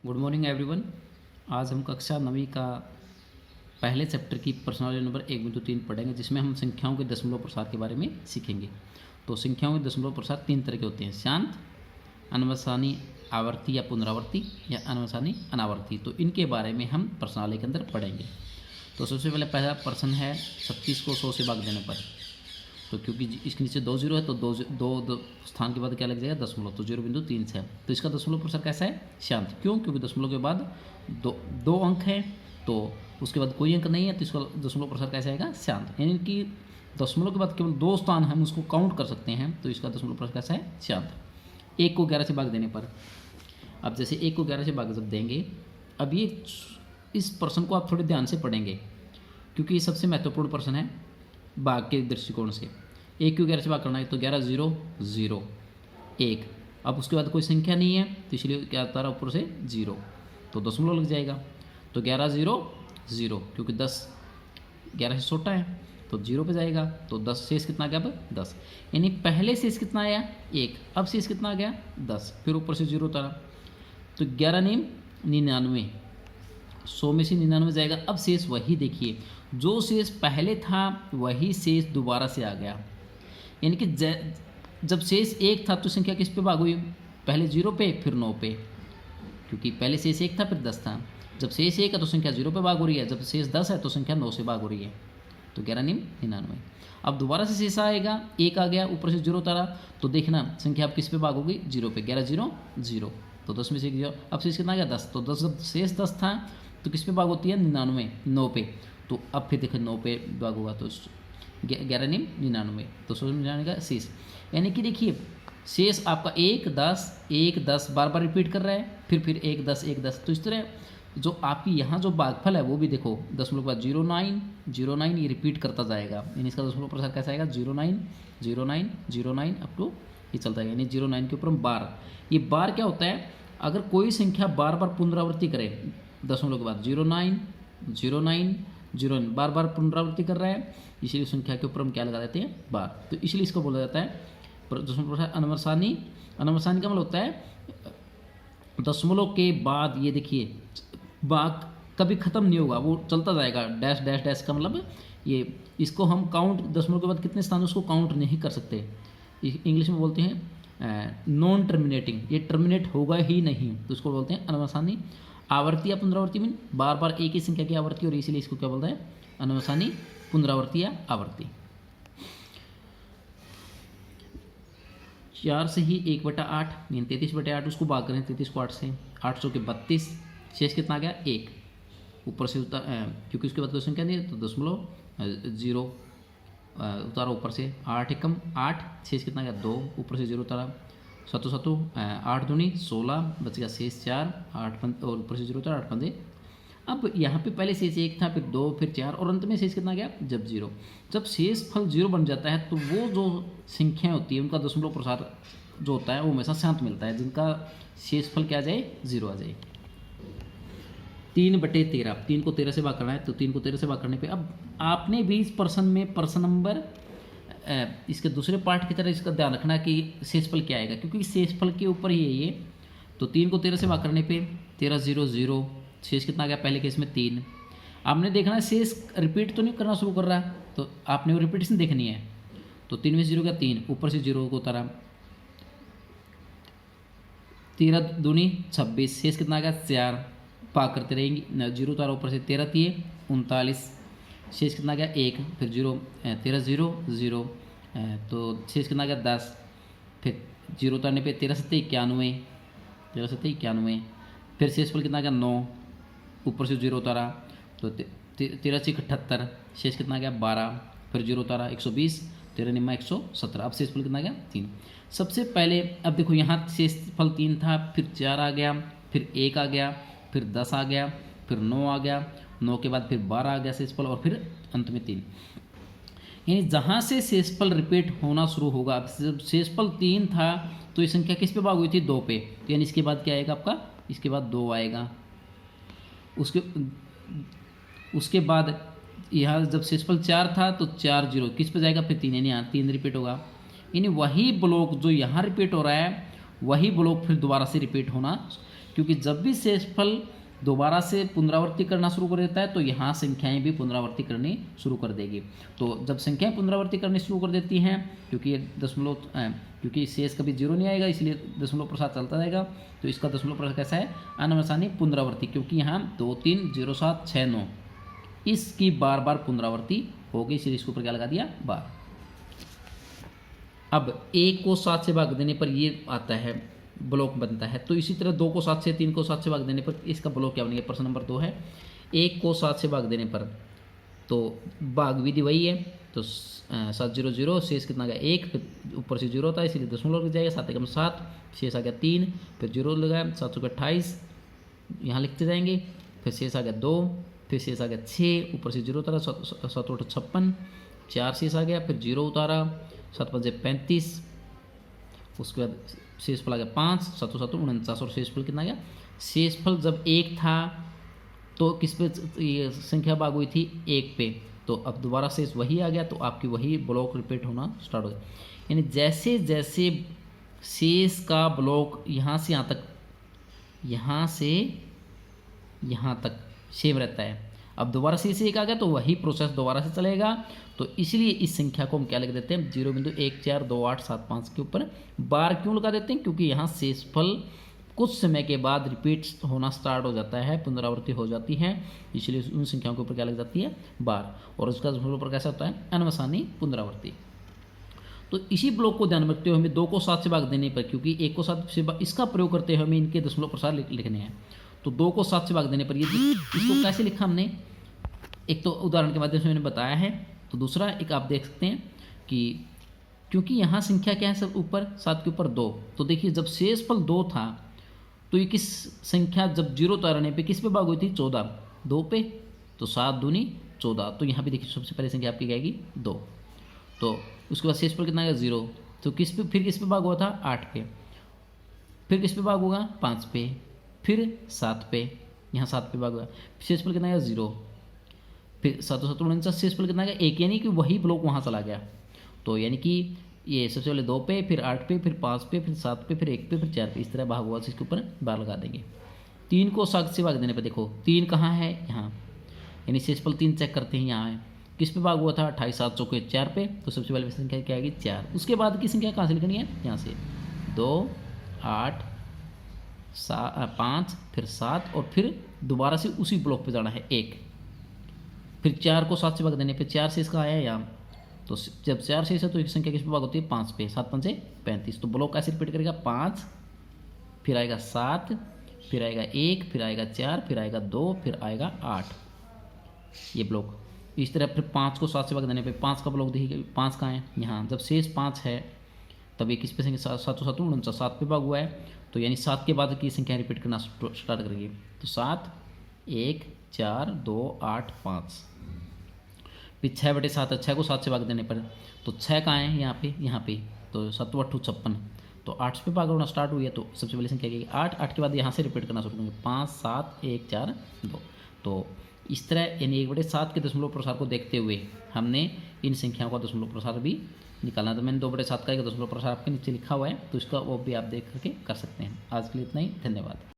Good morning everyone. आज हम कक्षा 9वीं का पहले चैप्टर की प्रश्नावली नंबर 1-3 पढ़ेंगे, जिसमें हम संख्याओं के दशमलव प्रसार के बारे में सीखेंगे। तो संख्याओं के दशमलव प्रसार 3 तरह के होते हैं: शांत, अनवसानी आवर्ती या पुनरावर्ती, या अनवसानी अनावर्ती। तो इनके बारे में हम प्रश्नावली के अंदर पढ़ेंगे। तो सबसे पहले पहला प्रश्न है 36 को 100 से भाग देने पर। तो क्योंकि इसके नीचे 2 जीरो है तो दो स्थान के बाद क्या लग जाएगा? दशमलव। तो 0.36। तो इसका दशमलव प्रसार कैसा है? शांत। क्यों? क्योंकि दशमलव के बाद दो अंक हैं, तो उसके बाद कोई अंक नहीं है, तो इसका दशमलव प्रसार कैसा आएगा? शांत। यानी कि दशमलव के बाद केवल 2 स्थान हम उसको काउंट कर सकते हैं, तो इसका दशमलव प्रसार कैसा है? शांत। 1 को 11 से भाग देने पर। अब जैसे 1 को 11 से भाग जब देंगे, अब ये इस प्रश्न को आप थोड़े ध्यान से पढ़ेंगे, क्योंकि ये सबसे महत्वपूर्ण प्रश्न है भाग के दृष्टिकोण से। 1 को 11 से भाग करना है, तो 11 0 0 1। अब उसके बाद कोई संख्या नहीं है, तो इसलिए क्या आता रहा ऊपर से 0, तो दशमलव लग जाएगा। तो 11 0 0, क्योंकि 10 11 से छोटा है तो 0 पे जाएगा। तो 10 शेष कितना आ गया? अब 10। यानी पहले शेष कितना आया? 1। अब शेष कितना आ गया? 10। फिर ऊपर से 0 उतारा, तो 11 नीम 99, 100 में से 99 जाएगा। अब शेष वही देखिए, जो शेष पहले था वही शेष दोबारा से आ गया। यानी कि जब शेष 1 था तो संख्या किस पे भाग हुई? पहले 0 पे, फिर 9 पे, क्योंकि पहले शेष 1 था फिर 10 था। जब शेष 1 है तो संख्या 0 पे भाग हो रही है, जब शेष 10 है तो संख्या 9 से भाग हो रही है। तो 11 नीम 99। अब दोबारा से शेष आएगा, 1 आ गया, ऊपर से 0 उतारा, तो देखना संख्या अब किस पे भाग होगी? 0 पे। 11 0 0, तो 10 में से 0। अब शेष कितना आ गया? 10। तो 10 जब शेष 10 था तो किस पे भाग होती है? 99, 9 पे। तो अब फिर देखो 9 पे भाग होगा, तो 11 नीम 99, तो 199 का शेष। यानी कि देखिए शेष आपका 1 10 1 10 बार बार रिपीट कर रहा है, फिर 1 10 1 10। तो इस तरह जो आपकी यहाँ जो भागफल है वो भी देखो दशमलव के बाद 09 09 ये रिपीट करता जाएगा। यानी इसका दशमलव प्रसार कैसा आएगा? 09 09 09 अप टू ये चलता है। यानी 09 के ऊपर हम बार, ये बार क्या होता है? अगर कोई संख्या बार बार पुनरावृत्ति करे दशमलव के बाद 09 09 09 बार बार पुनरावृत्ति कर रहा है, इसलिए संख्या के ऊपर हम क्या लगा देते हैं? बार। तो इसलिए इसको बोला जाता है दशमलव प्रसार अनवसानी। अनवसानी का मतलब होता है दशमलव के बाद ये देखिए भाग कभी ख़त्म नहीं होगा, वो चलता जाएगा। डैश डैश डैश का मतलब ये, इसको हम काउंट दशमलव के बाद कितने स्थान उसको काउंट नहीं कर सकते। इंग्लिश में बोलते हैं नॉन टर्मिनेटिंग, ये टर्मिनेट होगा ही नहीं, तो इसको बोलते हैं अनवसानी। आवर्ती या पुनरावर्ती में बार बार एक ही संख्या की आवर्ती, और इसीलिए इसको क्या बोलते हैं? अनवसानी पुनरावर्ती या आवर्ती। 4 से ही 1/8 यानी 33/8 उसको भाग करें, 33 को 8 से, 800 के 32, शेष कितना आ गया? 1। ऊपर से क्योंकि उसके बाद कोई संख्या नहीं है तो दशमलव 0 उतारा ऊपर से, 8 एकम 8, शेष कितना आ गया? 2, ऊपर से 0 उतारा, 7 7 8 दूनी 16, बच गया शेष 4, 8 और ऊपर से 0 उतारा, 8 5। अब यहाँ पे पहले शेष 1 था, फिर 2, फिर 4, और अंत में शेष कितना गया? जब 0। जब शेष फल 0 बन जाता है तो वो जो संख्याएँ होती है उनका दशमलव प्रसार जो होता है वो हमेशा शांत मिलता है, जिनका शेष फल क्या आ जाए? 0 आ जाए। 3/13, 3 को 13 से भाग करना है, तो 3 को 13 से भाग करने पे अब आपने भी इस प्रश्न में प्रश्न नंबर इसके दूसरे पार्ट की तरह इसका ध्यान रखना कि शेषफल क्या आएगा, क्योंकि शेषफल के ऊपर ही है ये। तो 3 को 13 से भाग करने पे 13 0 0, शेष कितना आ गया? पहले केस में 3। आपने देखना है शेष रिपीट तो नहीं करना शुरू कर रहा, तो आपने वो रिपीटेशन देखनी है। तो 3 में 0 का 3, ऊपर से 0 को उतारा, 13 दूनी 26, शेष कितना आ गया? 4। भाग करते रहेंगे, 0 उतारा ऊपर से, 13 3 39, शेष कितना आ गया? 1, फिर 0 13 0 0, तो शेष कितना आ गया? 10। फिर 0 उतारने पे 13 7 91, 13 7 91, फिर शेषफल कितना आ गया? 9, ऊपर से 0 उतारा, तो 13 6 78, शेष कितना आ गया? 12, फिर 0 उतारा 120, 13 निम्मा 117। अब शेषफल कितना आ गया? 3। सबसे पहले अब देखो यहाँ शेषफल 3 था, फिर 4 आ गया, फिर 1 आ गया, फिर 10 आ गया, फिर 9 आ गया, 9 के बाद फिर 12 आ गया शेषफल, और फिर अंत में 3। यानी जहाँ से शेषफल रिपीट होना शुरू होगा, जब शेषफल 3 था तो ये संख्या किस पे भाग हुई थी? 2 पे, तो यानी इसके बाद क्या आएगा आपका? इसके बाद 2 आएगा। उसके बाद यहाँ जब शेषफल 4 था तो 4 0 किस पे जाएगा? फिर 3, यानी यहाँ 3 रिपीट होगा। यानी वही ब्लॉक जो यहाँ रिपीट हो रहा है वही ब्लॉक फिर दोबारा से रिपीट होना क्योंकि जब भी शेषफल दोबारा से पुनरावृत्ति करना शुरू कर देता है तो यहाँ संख्याएं भी पुनरावृत्ति करनी शुरू कर देगी। तो जब संख्याएं पुनरावृत्ति करनी शुरू कर देती हैं, क्योंकि ये दशमलव क्योंकि शेष कभी जीरो नहीं आएगा, इसलिए दशमलव प्रसाद चलता रहेगा। तो इसका दशमलव प्रसाद कैसा है? अनवसानी पुनरावृत्ति, क्योंकि यहाँ 2 3 0 7 6 9 इसकी बार बार पुनरावृत्ति होगी, इसलिए इसके ऊपर क्या लगा दिया? बार। अब 1 को 7 से भाग देने पर ये आता है, ब्लॉक बनता है। तो इसी तरह 2 को 7 से, 3 को 7 से भाग देने पर इसका ब्लॉक क्या बनेगा? प्रश्न नंबर 2 है 1 को 7 से भाग देने पर, तो भाग विधि वही है। तो 7 0 0 शेष कितना गया? 1, फिर ऊपर से 0 होता है इसलिए दशमलव लग जाएगा, 7 एकम 7, शेष आ गया 3, फिर 0 लगाया, 7 को 28 यहाँ लिखते जाएंगे, फिर शेष आ गया 2, फिर शेष आ गया 6, ऊपर से 0 उतारा, 7 8 56, 4 शेष आ गया, फिर 0 उतारा, 7 5 35, उसके बाद शेषफल आ गया 5, 7 7 49, और शेषफल कितना गया? शेषफल जब 1 था तो किस पे ये संख्या भाग हुई थी? 1 पे। तो अब दोबारा शेष वही आ गया, तो आपकी वही ब्लॉक रिपीट होना स्टार्ट हो गया। यानी जैसे जैसे शेष का ब्लॉक यहाँ से यहाँ तक, यहाँ से यहाँ तक सेम रहता है। अब दोबारा से 1 आ गया तो वही प्रोसेस दोबारा से चलेगा। तो इसलिए इस संख्या को हम क्या लिख देते हैं? 0.142875 के ऊपर बार क्यों लगा देते हैं? क्योंकि यहाँ शेषफल कुछ समय के बाद रिपीट होना स्टार्ट हो जाता है, पुनरावृत्ति हो जाती है, इसलिए उन संख्याओं के ऊपर क्या लग जाती है? बार। और उसका दशमलव ऊपर कैसा होता है? अनवसानी पुनरावृत्ति। तो इसी ब्लॉक को ध्यान में रखते हुए हमें 2 को 7 से भाग देने पर, क्योंकि 1 को 7 से इसका प्रयोग करते हुए हमें इनके दशमलव प्रसार लिखने हैं। तो 2 को 7 से भाग देने पर ये इसको कैसे लिखा हमने? एक तो उदाहरण के माध्यम से मैंने बताया है, तो दूसरा एक आप देख सकते हैं कि क्योंकि यहाँ संख्या क्या है? सब ऊपर 7 के ऊपर 2। तो देखिए जब शेषफल 2 था तो ये किस संख्या जब 0 उतारने पे किस पे भाग हुई थी? 14, 2 पे। तो 7 दूनी 14। तो यहाँ पे देखिए सबसे पहले संख्या आपकी आएगी 2। तो उसके बाद शेषफल कितना आएगा? 0। तो किस पे, फिर किस पे भाग हुआ था? 8 पे। फिर किस पे भाग होगा? 5 पे। फिर 7 पे, यहाँ 7 पे भाग हुआ। शेषफल कितना आएगा? 0। फिर 7 7 49, शेषफल कितना आएगा? 1, यानी कि वही ब्लॉक वहाँ चला गया। तो यानी कि ये सबसे पहले 2 पे, फिर 8 पे, फिर 5 पे, फिर 7 पे, फिर 1 पे, फिर 4 पे, इस तरह भाग हुआ, इसके ऊपर बार लगा देंगे। 3 को 7 से भाग देने पर देखो 3 कहाँ है? यहाँ, यानी शेषफल 3 चेक करते हैं, यहाँ है। किस पे भाग हुआ था? 28 7 चौके 4 पे। तो सबसे पहले संख्या क्या आएगी? 4। उसके बाद की संख्या कहाँ से लिखनी है? यहाँ से 2 8 5, फिर 7, और फिर दोबारा से उसी ब्लॉक पे जाना है 1। फिर 4 को 7 से भाग देने पे 4 शेष का आया यहाँ। तो जब 4 शेष है तो एक संख्या किस पे भाग होती है? 5 पे। 7 5 से 35। तो ब्लॉक कैसे रिपीट करेगा? 5, फिर आएगा 7, फिर आएगा 1, फिर आएगा 4, फिर आएगा 2, फिर आएगा 8, ये ब्लॉक। इस तरह फिर 5 को 7 से भाग देने पे 5 का ब्लॉक देखिए, 5 कहाँ है? यहाँ। जब शेष 5 है तब ये किस पे संख्या? 7 7 49, 7 पे भाग हुआ है। तो यानी 7 के बाद की संख्या रिपीट करना स्टार्ट करेगी। तो 7 1 4 2 8 5, फिर 6/7 है। 6 को 7 से भाग देने पर तो 6 कहाँ है? यहाँ पे, यहाँ पे। तो 7 8 56, तो 8 पे भाग होना स्टार्ट हुई है। तो सबसे पहले संख्या क्या? 8। 8 के बाद यहाँ से रिपीट करना शुरू करेंगे, 5 7 1 4 2। तो इस तरह यानी 1/7 के दशमलव प्रसार को देखते हुए हमने इन संख्याओं का दशमलव प्रसार भी निकालना। तो मैंने 2/7 का एक दशमलव प्रसार आपके नीचे लिखा हुआ है, तो इसका वो भी आप देख करके कर सकते हैं। आज के लिए इतना ही, धन्यवाद।